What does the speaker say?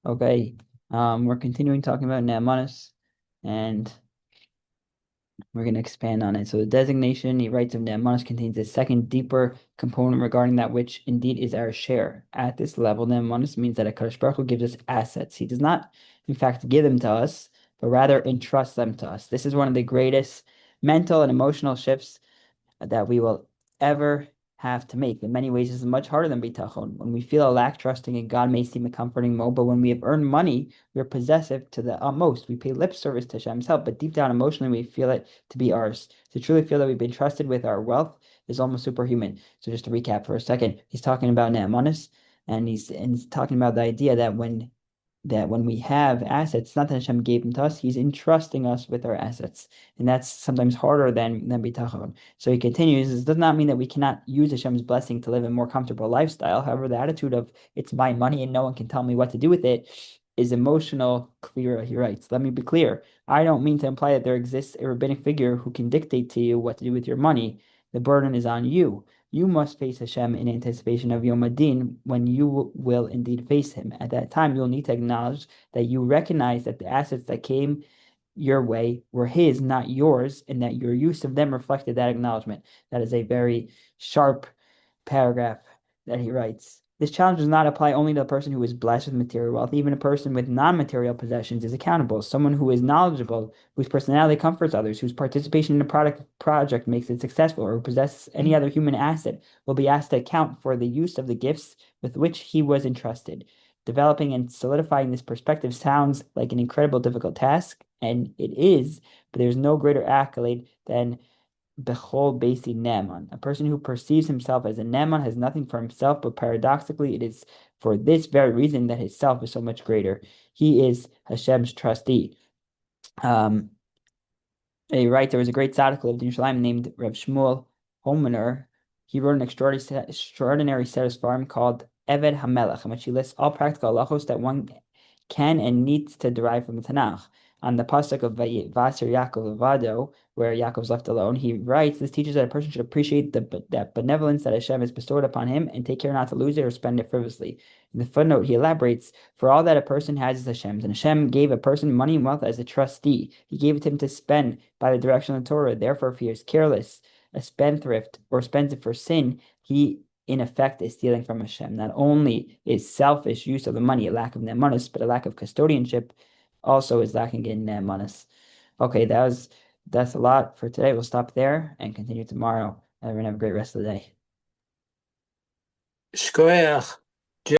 Okay, we're continuing talking about Ne'emanos, and we're going to expand on it. So the designation, he writes of Ne'emanos, contains a second, deeper component regarding that which indeed is our share. At this level, Ne'emanos means that HaKadosh Baruch Hu gives us assets. He does not, in fact, give them to us, but rather entrust them to us. This is one of the greatest mental and emotional shifts that we will ever have to make. In many ways, this is much harder than bitachon. When we feel a lack trusting in God may seem a comforting mode, but when we have earned money, we are possessive to the utmost. We pay lip service to Hashem's help, but deep down emotionally, we feel it to be ours. To truly feel that we've been trusted with our wealth is almost superhuman. So just to recap for a second, he's talking about ne'emanis, and he's talking about the idea that when we have assets, it's not that Hashem gave them to us, He's entrusting us with our assets. And that's sometimes harder than bitachon. So he continues, this does not mean that we cannot use Hashem's blessing to live a more comfortable lifestyle. However, the attitude of it's my money and no one can tell me what to do with it is emotional clear. He writes, let me be clear. I don't mean to imply that there exists a rabbinic figure who can dictate to you what to do with your money. The burden is on you. You must face Hashem in anticipation of Yom Adin, when you will indeed face Him. At that time, you'll need to acknowledge that you recognize that the assets that came your way were His, not yours, and that your use of them reflected that acknowledgement. That is a very sharp paragraph that he writes. This challenge does not apply only to the person who is blessed with material wealth. Even a person with non-material possessions is accountable. Someone who is knowledgeable, whose personality comforts others, whose participation in a project makes it successful, or who possesses any other human asset will be asked to account for the use of the gifts with which he was entrusted. Developing and solidifying this perspective sounds like an incredible difficult task, and it is, but there's no greater accolade than Bechol Basi Neman. A person who perceives himself as a Neman has nothing for himself, but paradoxically, it is for this very reason that his self is so much greater. He is Hashem's trustee. Um, he writes, there was a great tzaddik who lived in Yerushalayim named Reb Shmuel Holmener. He wrote an extraordinary set of svarim called Eved HaMelech, in which he lists all practical halachos that one can and needs to derive from the Tanakh. On the pasuk of Vaser Yaakov Levado, where Yaakov is left alone, he writes, this teaches that a person should appreciate that benevolence that Hashem has bestowed upon him and take care not to lose it or spend it frivolously. In the footnote, he elaborates, for all that a person has is Hashem's, and Hashem gave a person money and wealth as a trustee. He gave it to him to spend by the direction of the Torah. Therefore, if he is careless, a spendthrift, or spends it for sin, he in effect is stealing from Hashem. Not only is selfish use of the money a lack of ne'emanos, but a lack of custodianship also is lacking in ne'emanos. Okay, that's a lot for today. We'll stop there and continue tomorrow. Everyone have a great rest of the day. Shkoyach.